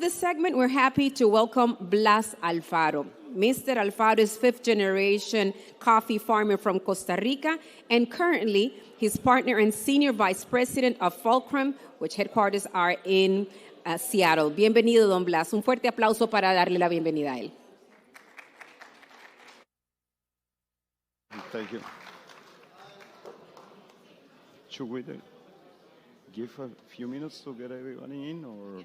this segment, we're happy to welcome Blas Alfaro. Mr. Alfaro is fifth-generation coffee farmer from Costa Rica, and currently he's partner and senior vice president of Fulcrum, which headquarters are in Seattle. Bienvenido, don Blas. Un fuerte aplauso para darle la bienvenida a él. Thank you. Should we give a few minutes to get everybody in, or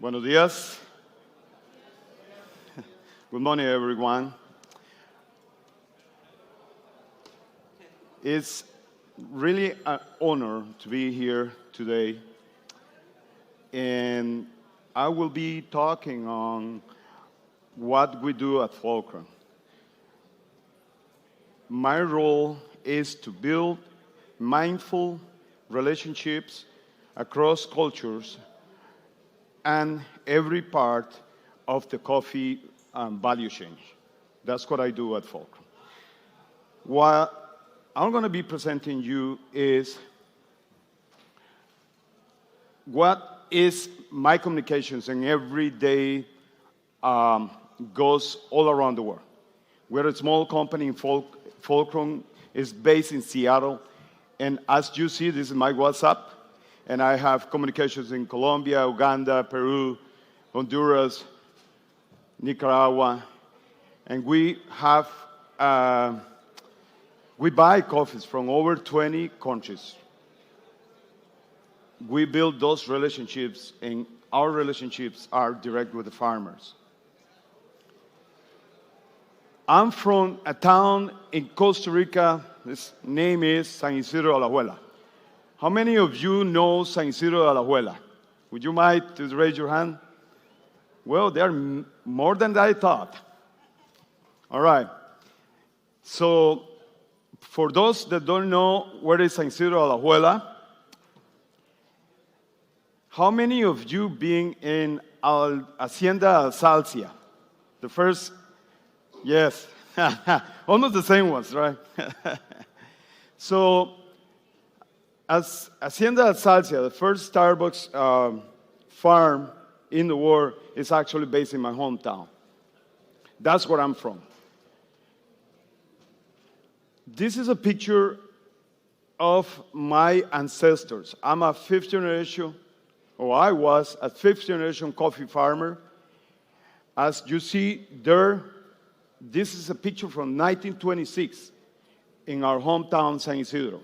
Buenos días. Good morning, everyone. It's really an honor to be here today, and I will be talking on what we do at Fulcrum. My role is to build mindful relationships across cultures and every part of the coffee value chain. That's what I do at Fulcrum. What I'm going to be presenting you is what is my communications and every day goes all around the world. We're a small company in Fulcrum is based in Seattle, and as you see, this is my WhatsApp, and I have communications in Colombia, Uganda, Peru, Honduras, Nicaragua, and we buy coffees from over 20 countries. We build those relationships, and our relationships are direct with the farmers. I'm from a town in Costa Rica. Its name is San Isidro de la Abuela. How many of you know San Isidro de la Abuela? Would you mind to raise your hand? Well, there are more than I thought. All right. So, for those that don't know where is San Isidro de la Abuela, how many of you been in Hacienda Alsacia? The first, yes, almost the same ones, right? So, as Hacienda Alsacia, the first Starbucks farm in the world, is actually based in my hometown. That's where I'm from. This is a picture of my ancestors. I'm a fifth generation, or I was a fifth generation coffee farmer. As you see there, this is a picture from 1926 in our hometown, San Isidro.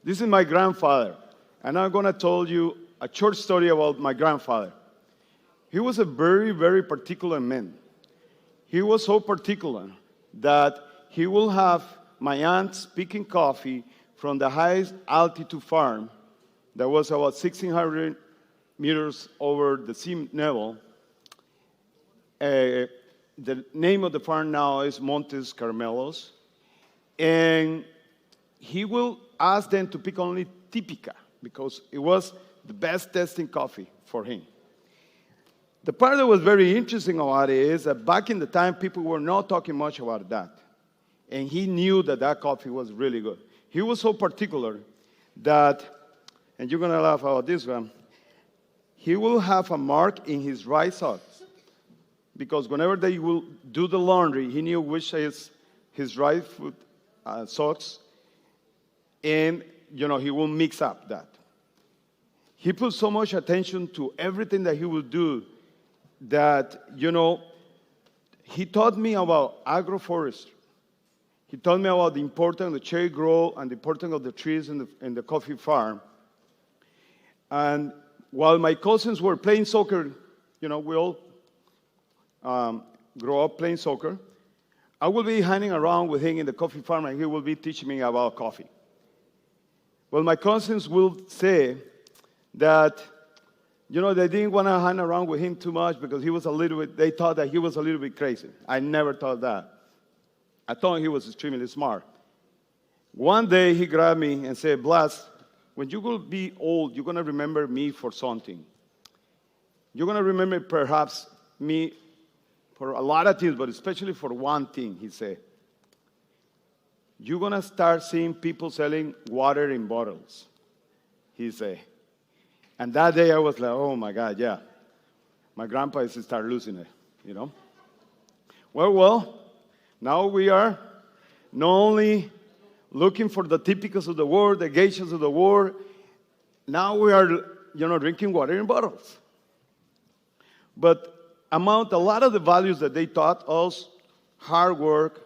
This is my grandfather, and I'm going to tell you a short story about my grandfather. He was a very, very particular man. He was so particular that he will have my aunt picking coffee from the highest altitude farm that was about 1,600 meters over the sea level. The name of the farm now is Montes Carmelos. And he will ask them to pick only Típica because it was the best tasting coffee for him. The part that was very interesting about it is that back in the time, people were not talking much about that. And he knew that that coffee was really good. He was so particular that, and you're going to laugh about this one, he will have a mark in his right socks. Because whenever they will do the laundry, he knew which is his right foot socks. And, he will mix up that. He put so much attention to everything that he would do that, he taught me about agroforestry. He taught me about the importance of the cherry grove and the importance of the trees in the coffee farm. And while my cousins were playing soccer, we all grow up playing soccer, I will be hanging around with him in the coffee farm, and he will be teaching me about coffee. Well, my cousins will say that, they didn't want to hang around with him too much because they thought that he was a little bit crazy. I never thought that. I thought he was extremely smart. One day he grabbed me and said, Blas, when you will be old, you're going to remember me for something. You're going to remember perhaps me for a lot of things, but especially for one thing, he said. You're going to start seeing people selling water in bottles, he said. And that day I was like, oh my God, yeah. My grandpa is to start losing it, you know. Well, now we are not only looking for the typicals of the world, the geishas of the world, now we are, drinking water in bottles. But among a lot of the values that they taught us, hard work,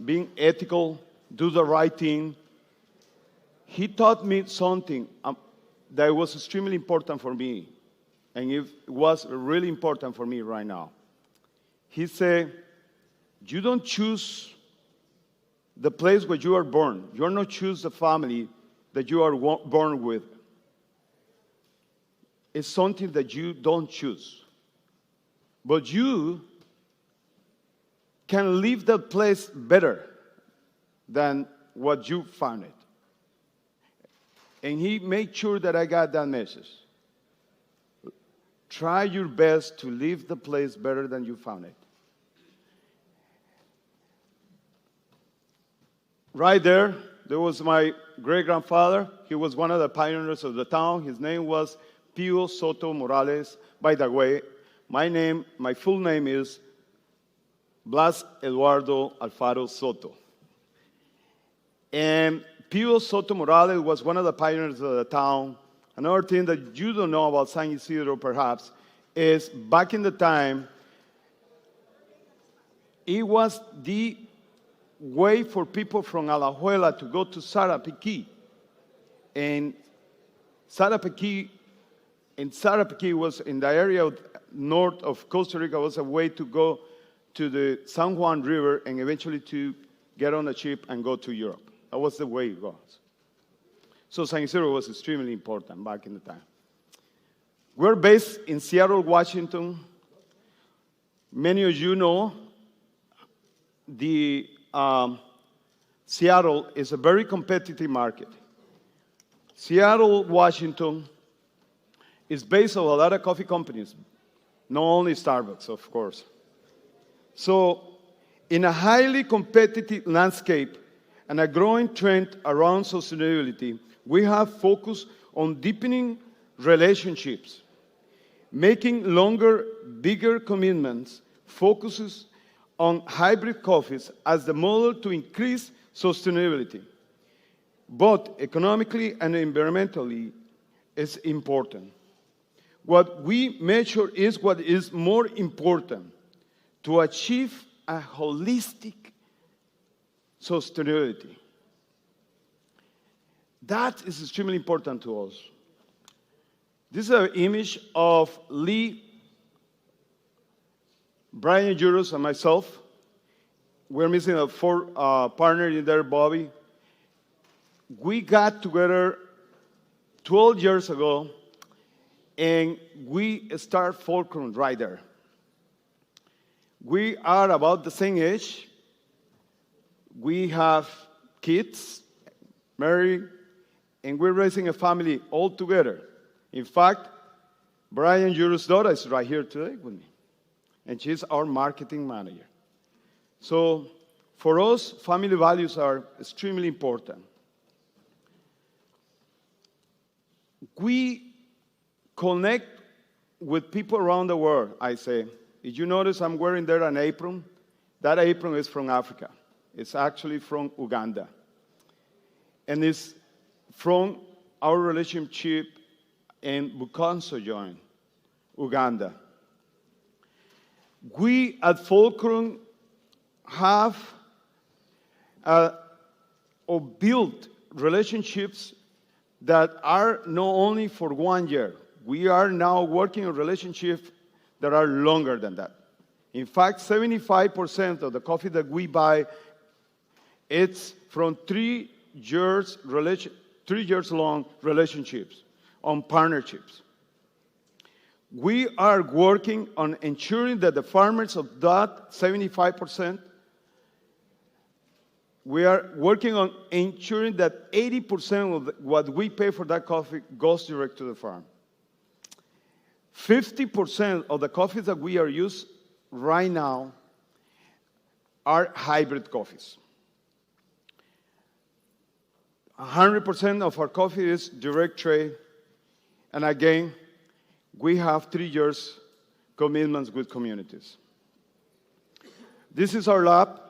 being ethical, do the right thing, he taught me something that was extremely important for me, and it was really important for me right now. He said, you don't choose the place where you are born. You are not choose the family that you are born with. It's something that you don't choose. But you can leave that place better than what you found it. And he made sure that I got that message. Try your best to leave the place better than you found it. Right there was my great-grandfather. He was one of the pioneers of the town. His name was Pio Soto Morales. By the way, my full name is Blas Eduardo Alfaro Soto. And Pio Soto Morales was one of the pioneers of the town. Another thing that you don't know about San Isidro, perhaps, is back in the time, it was the way for people from Alajuela to go to Sarapiquí. And Sarapiquí was in the area north of Costa Rica, was a way to go to the San Juan River and eventually to get on a ship and go to Europe. That was the way it was. So San Isidro was extremely important back in the time. We're based in Seattle, Washington. Many of you know Seattle is a very competitive market. Seattle, Washington is based on a lot of coffee companies, not only Starbucks, of course. So in a highly competitive landscape and a growing trend around sustainability, we have focused on deepening relationships, making longer, bigger commitments, focuses on hybrid coffees as the model to increase sustainability, both economically and environmentally, is important. What we measure is what is more important, to achieve a holistic sustainability. That is extremely important to us. This is an image of Lee, Brian Juros, and myself. We're missing a fourth partner in there, Bobby. We got together 12 years ago, and we start Fulcrum right there. We are about the same age. We have kids, married, and we're raising a family all together. In fact, Brian Juros' daughter is right here today with me, and she's our marketing manager. So for us, family values are extremely important. We connect with people around the world, I say. If you notice, I'm wearing there an apron. That apron is from Africa. It's actually from Uganda. And it's from our relationship in Bukanso joint, Uganda. We at Fulcrum have or built relationships that are not only for 1 year. We are now working on relationships that are longer than that. In fact, 75% of the coffee that we buy, it's from 3 years long relationships, on partnerships. We are working on ensuring that the farmers of that 75% we are working on ensuring that 80% of what we pay for that coffee goes direct to the farm. 50% of the coffees that we are using right now are hybrid coffees. 100% of our coffee is direct trade. And again, we have 3 years commitments with communities. This is our lab.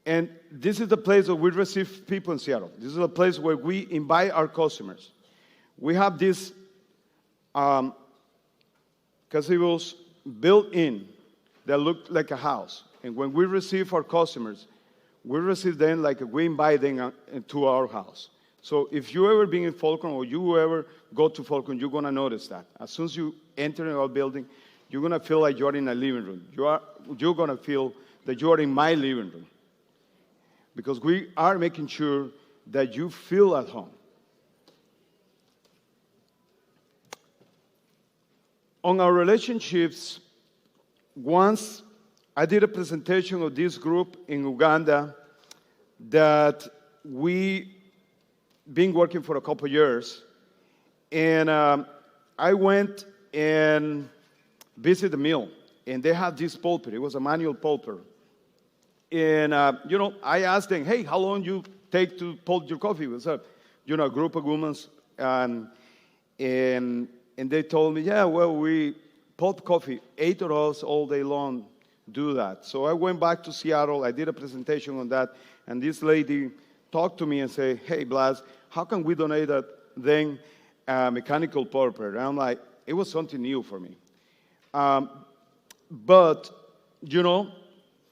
And this is the place where we receive people in Seattle. This is a place where we invite our customers. We have these gazebos built in that look like a house. And when we receive our customers, we receive them like we invite them to our house. So if you ever been in Fulcrum or you ever go to Fulcrum, you're going to notice that. As soon as you enter in our building, you're going to feel like you're in a living room. You're going to feel that you are in my living room. Because we are making sure that you feel at home. On our relationships, once I did a presentation of this group in Uganda that we been working for a couple of years. And I went and visited the mill. And they had this pulper. It was a manual pulper. And, I asked them, hey, how long you take to pulp your coffee? It was a group of women. And they told me, yeah, well, we pulp coffee. 8 of us all day long do that. So I went back to Seattle. I did a presentation on that. And this lady talked to me and said, hey, Blas, how can we donate that then mechanical pulper? And I'm like, it was something new for me. But,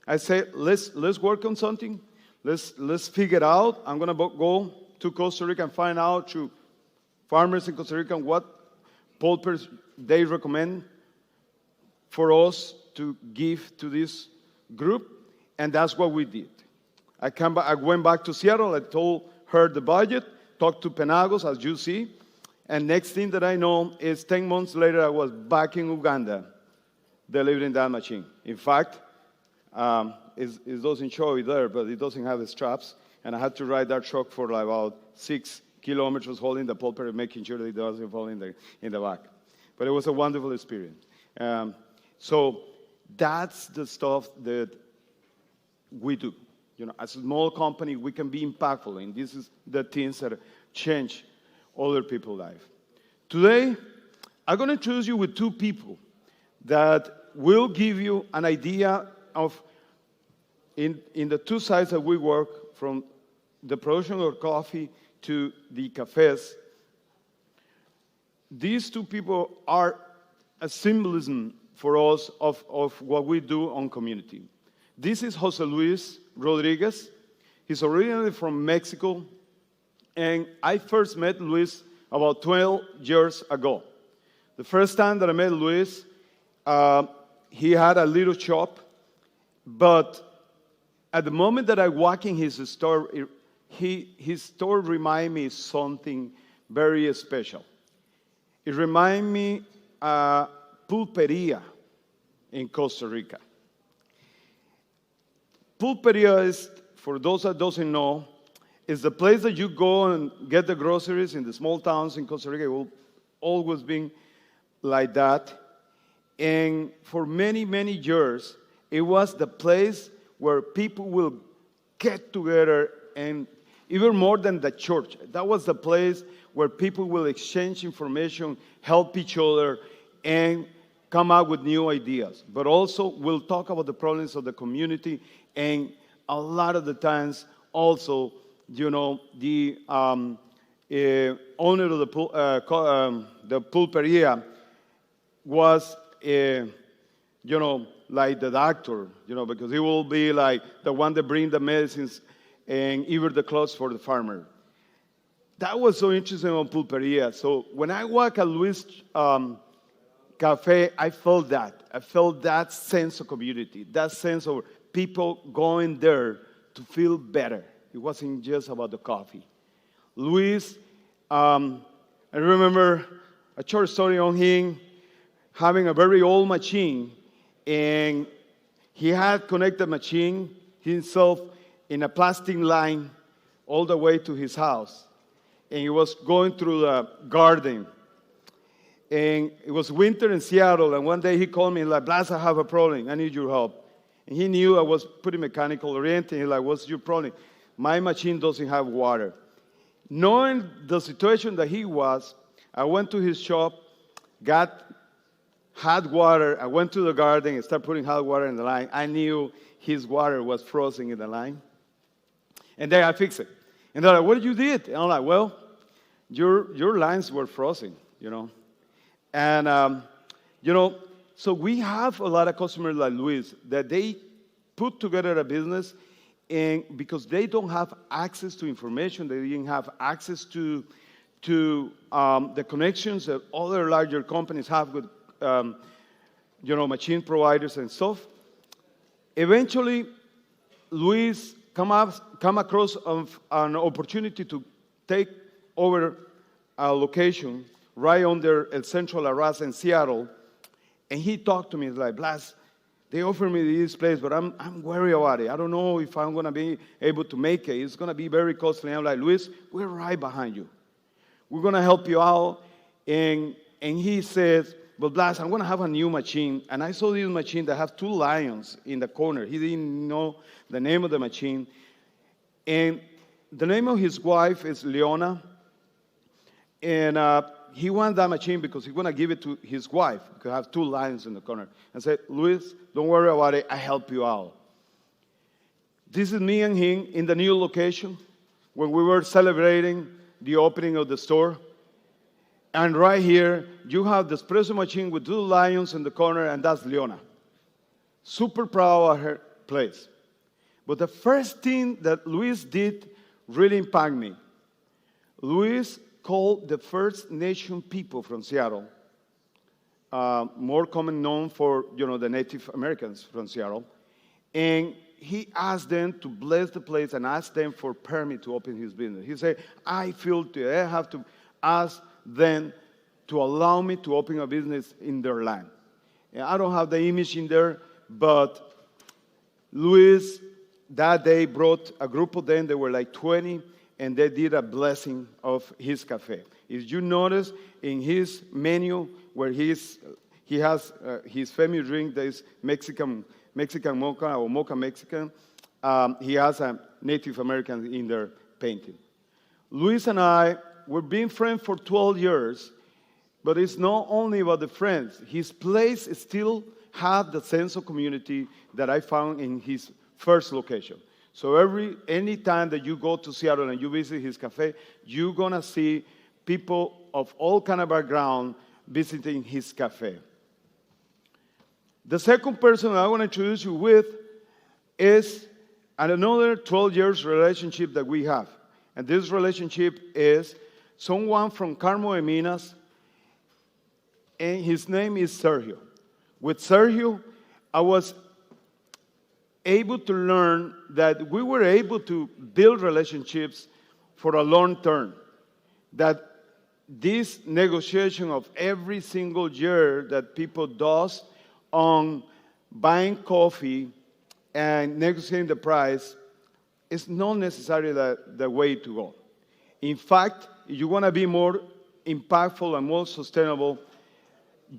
I said, let's work on something. Let's figure it out. I'm going to go to Costa Rica and find out to farmers in Costa Rica what pulpers they recommend for us to give to this group. And that's what we did. I went back to Seattle. I told her the budget, talked to Penagos, as you see. And next thing that I know is 10 months later, I was back in Uganda delivering that machine. In fact, it doesn't show it there, but it doesn't have the straps. And I had to ride that truck for like about 6 kilometers holding the pulper and making sure that it doesn't fall in the back. But it was a wonderful experience. So that's the stuff that we do. As a small company, we can be impactful, and this is the things that change other people's life. Today, I'm going to introduce you with 2 people that will give you an idea of, in the 2 sides that we work, from the production of coffee to the cafes. These 2 people are a symbolism for us of what we do on community. This is Jose Luis Rodriguez. He's originally from Mexico, and I first met Luis about 12 years ago. The first time that I met Luis, he had a little shop, but at the moment that I walk in his store, his store reminded me of something very special. It reminded me of Pulperia in Costa Rica. Pulperia is, for those that doesn't know, is the place that you go and get the groceries in the small towns in Costa Rica. It will always been like that. And for many, many years, it was the place where people will get together, and even more than the church. That was the place where people will exchange information, help each other, and come up with new ideas. But also, we'll talk about the problems of the community, and a lot of the times, also, the owner of the pulperia was, like the doctor, because he will be like the one that bring the medicines and even the clothes for the farmer. That was so interesting on Pulperia. So when I walk at Luis Cafe, I felt that. I felt that sense of community, that sense of people going there to feel better. It wasn't just about the coffee. Luis, I remember a short story on him having a very old machine, and he had connected the machine himself in a plastic line all the way to his house. And he was going through the garden. And it was winter in Seattle, and one day he called me, like, Blas, I have a problem. I need your help. And he knew I was pretty mechanical oriented. He's like, what's your problem? My machine doesn't have water. Knowing the situation that he was, I went to his shop, got hot water. I went to the garden and started putting hot water in the line. I knew his water was frozen in the line. And then I fixed it. And they're like, what did you did? And I'm like, well, your lines were frozen, you know. And, so we have a lot of customers like Luis that they put together a business, and because they don't have access to information, they didn't have access to the connections that other larger companies have with, machine providers and stuff. Eventually, Luis come across an opportunity to take over a location right under El Central Arras in Seattle, and he talked to me. He's like, Blas, they offered me this place, but I'm worried about it. I don't know if I'm going to be able to make it. It's going to be very costly. I'm like, Luis, we're right behind you. We're going to help you out. And he says, well, Blas, I'm going to have a new machine. And I saw this machine that has 2 lions in the corner. He didn't know the name of the machine. And the name of his wife is Leona. And he wanted that machine because he's going to give it to his wife, because I have 2 lions in the corner. I said, Luis, don't worry about it. I help you out. This is me and him in the new location when we were celebrating the opening of the store. And right here, you have the espresso machine with 2 lions in the corner, and that's Leona. Super proud of her place. But the first thing that Luis did really impacted me. Luis called the First Nation people from Seattle, more common known for, the Native Americans from Seattle, and he asked them to bless the place and asked them for permit to open his business. He said, I feel I have to ask them to allow me to open a business in their land. And I don't have the image in there, but Luis that day brought a group of them. They were like 20, and they did a blessing of his cafe. If you notice in his menu where he has his famous drink that is Mexican mocha or mocha Mexican, he has a Native American in there painting. Luis and I were being friends for 12 years, but it's not only about the friends. His place still had the sense of community that I found in his first location. So any time that you go to Seattle and you visit his cafe, you're going to see people of all kind of background visiting his cafe. The second person I want to introduce you with is another 12 years relationship that we have. And this relationship is someone from Carmo de Minas, and his name is Sergio. With Sergio, I was able to learn that we were able to build relationships for a long term. That this negotiation of every single year that people does on buying coffee and negotiating the price is not necessarily the way to go. In fact, if you want to be more impactful and more sustainable,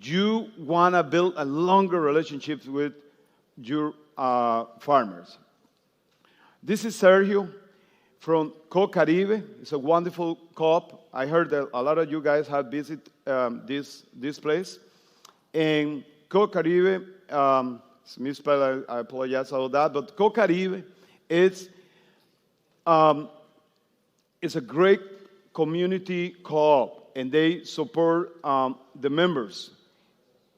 you want to build a longer relationship with your farmers. This is Sergio from Co-Caribe. It's a wonderful co-op. I heard that a lot of you guys have visited this place. And Co-Caribe, it's misspelled, I apologize about that, but Co-Caribe is a great community co-op, and they support the members.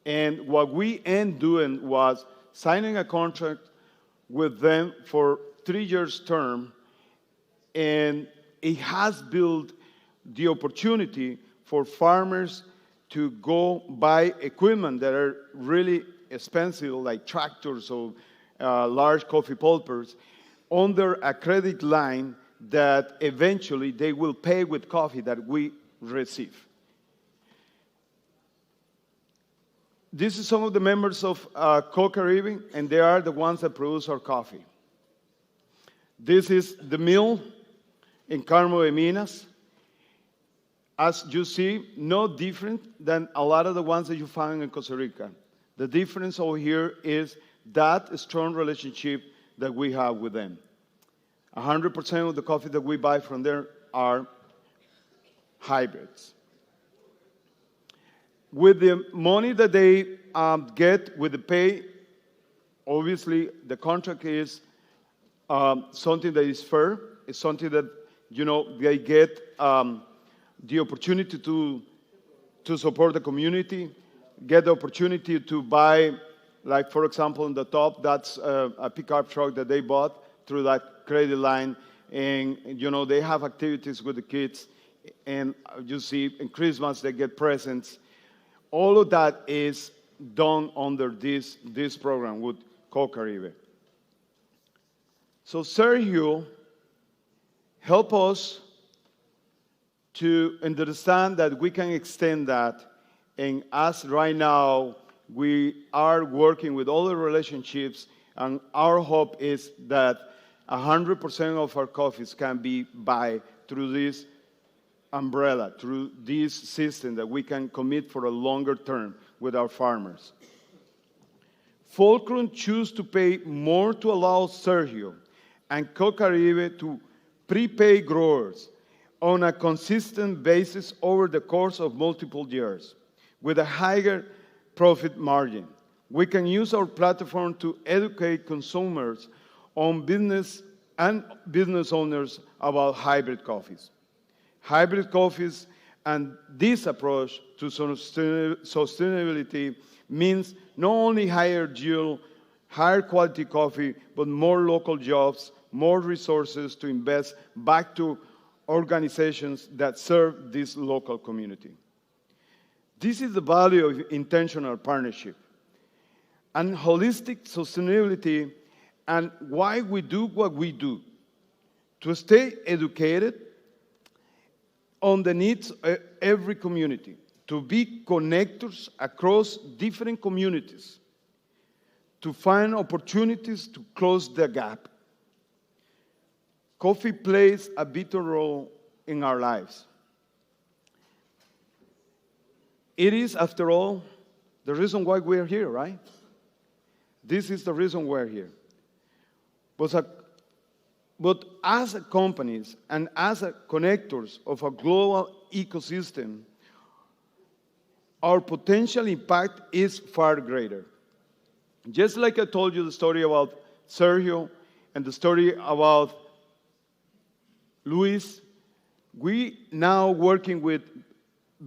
And what we end doing was signing a contract with them for 3 years term, and it has built the opportunity for farmers to go buy equipment that are really expensive, like tractors or large coffee pulpers, under a credit line that eventually they will pay with coffee that we receive. This is some of the members of Co-Caribe, and they are the ones that produce our coffee. This is the mill in Carmo de Minas. As you see, no different than a lot of the ones that you find in Costa Rica. The difference over here is that strong relationship that we have with them. 100% of the coffee that we buy from there are hybrids. With the money that they get with the pay, obviously the contract is something that is fair. It's something that, they get the opportunity to support the community, get the opportunity to buy, like, for example, on the top, that's a pickup truck that they bought through that credit line. And, they have activities with the kids. And you see, in Christmas, they get presents. All of that is done under this program with CoCaribe. So Sergio help us to understand that we can extend that. And as right now, we are working with all the relationships, and our hope is that 100% of our coffees can be buy through this umbrella, through this system that we can commit for a longer term with our farmers. Fulcrum choose to pay more to allow Sergio and CoCaribe to prepay growers on a consistent basis over the course of multiple years with a higher profit margin. We can use our platform to educate consumers on business and business owners about hybrid coffees. Hybrid coffees and this approach to sustainability means not only higher yield, higher quality coffee, but more local jobs, more resources to invest back to organizations that serve this local community. This is the value of intentional partnership and holistic sustainability, and why we do what we do, to stay educated on the needs of every community, to be connectors across different communities, to find opportunities to close the gap. Coffee plays a vital role in our lives. It is, after all, the reason why we're here, right? This is the reason we're here. But as companies and as connectors of a global ecosystem, our potential impact is far greater. Just like I told you the story about Sergio and the story about Luis, we now working with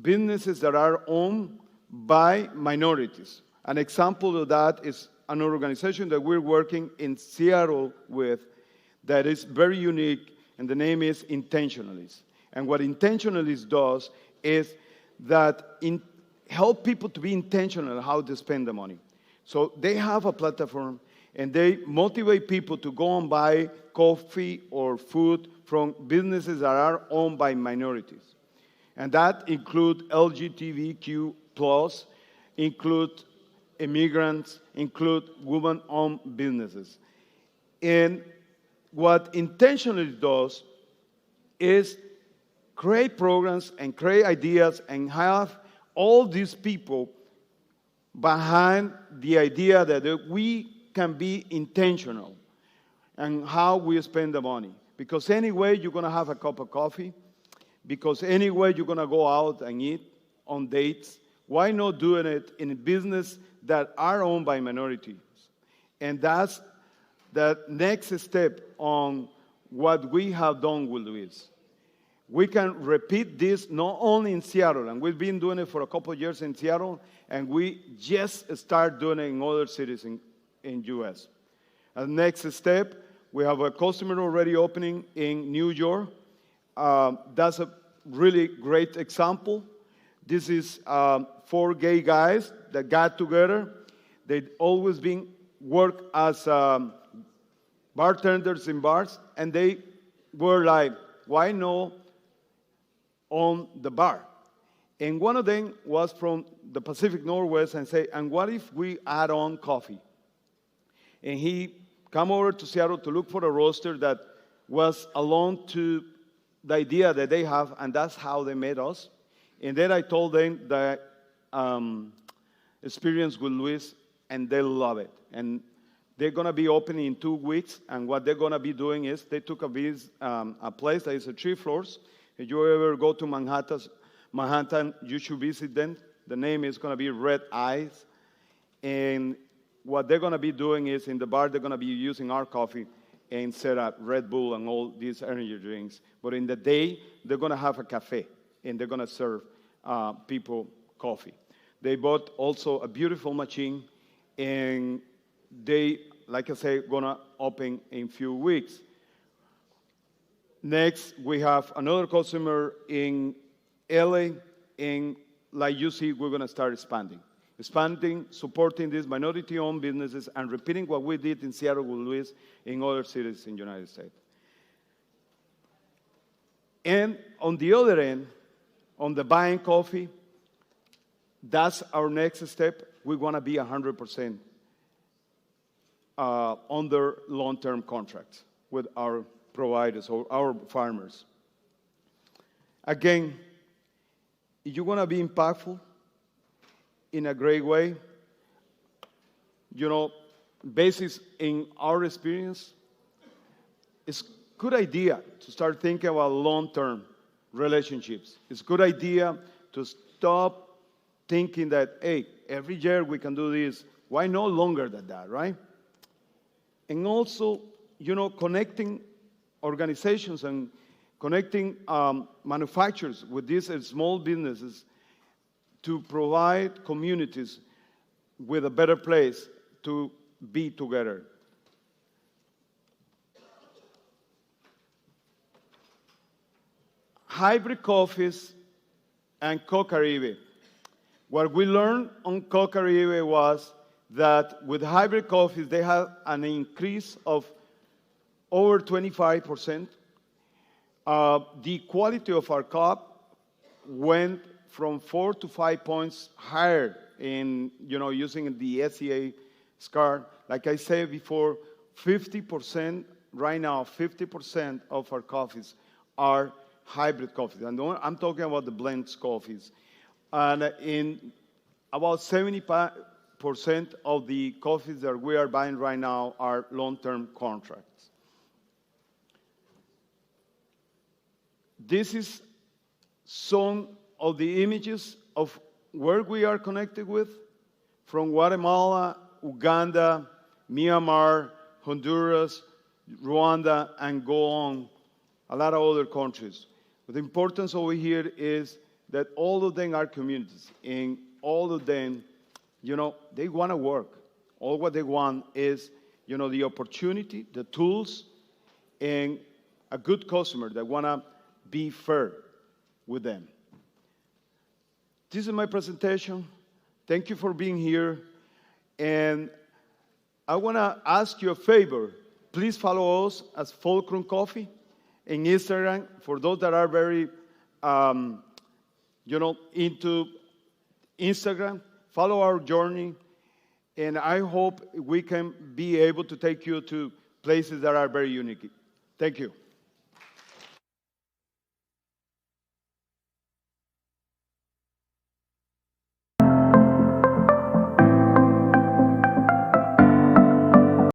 businesses that are owned by minorities. An example of that is an organization that we're working in Seattle with that is very unique, and the name is Intentionalists. And what Intentionalists does is that help people to be intentional how to spend the money. So they have a platform, and they motivate people to go and buy coffee or food from businesses that are owned by minorities. And that include LGBTQ+, include immigrants, include women-owned businesses. And what intentionally does is create programs and create ideas and have all these people behind the idea that we can be intentional and how we spend the money. Because anyway, you're going to have a cup of coffee. Because anyway, you're going to go out and eat on dates. Why not doing it in a business that are owned by minorities? And that's the next step on what we have done with Luis. We can repeat this not only in Seattle, and we've been doing it for a couple of years in Seattle, and we just start doing it in other cities in U.S. As next step, we have a customer already opening in New York. That's a really great example. This is 4 gay guys that got together. They'd always been work as bartenders in bars, and they were like, why no on the bar? And one of them was from the Pacific Northwest and say, and what if we add on coffee? And he come over to Seattle to look for a roaster that was alone to the idea that they have, and that's how they met us. And then I told them the experience with Luis, and they love it. And they're going to be opening in 2 weeks, and what they're going to be doing is they took a place that is 3 floors. If you ever go to Manhattan, you should visit them. The name is going to be Red Eyes. And what they're going to be doing is in the bar, they're going to be using our coffee instead of Red Bull and all these energy drinks. But in the day, they're going to have a cafe, and they're going to serve people coffee. They bought also a beautiful machine, and they, like I say, going to open in a few weeks. Next, we have another customer in LA, and like you see, we're going to start expanding, supporting these minority-owned businesses, and repeating what we did in Seattle with Luis in other cities in the United States. And on the other end, on the buying coffee, that's our next step. We want to be 100% under long-term contracts with our providers or our farmers. Again, if you want to be impactful in a great way, basis in our experience, it's a good idea to start thinking about long-term relationships. It's a good idea to stop thinking that, hey, every year we can do this. Why no longer than that, right? And also, connecting organizations and connecting manufacturers with these small businesses to provide communities with a better place to be together. Hybrid coffees and Co-Caribe. What we learned on Co-Caribe was that with hybrid coffees, they have an increase of over 25%. The quality of our cup went from 4 to 5 points higher in, using the SEA scar. Like I said before, 50%, right now, 50% of our coffees are hybrid coffees. And I'm talking about the blends coffees. And in about 75% of the coffees that we are buying right now are long-term contracts. This is some of the images of where we are connected with, from Guatemala, Uganda, Myanmar, Honduras, Rwanda, and go on, a lot of other countries. But the importance over here is that all of them are communities, and all of them, they want to work. All what they want is, the opportunity, the tools, and a good customer that want to be fair with them. This is my presentation. Thank you for being here. And I want to ask you a favor. Please follow us as Fulcrum Coffee in Instagram. For those that are very, into Instagram, follow our journey. And I hope we can be able to take you to places that are very unique. Thank you.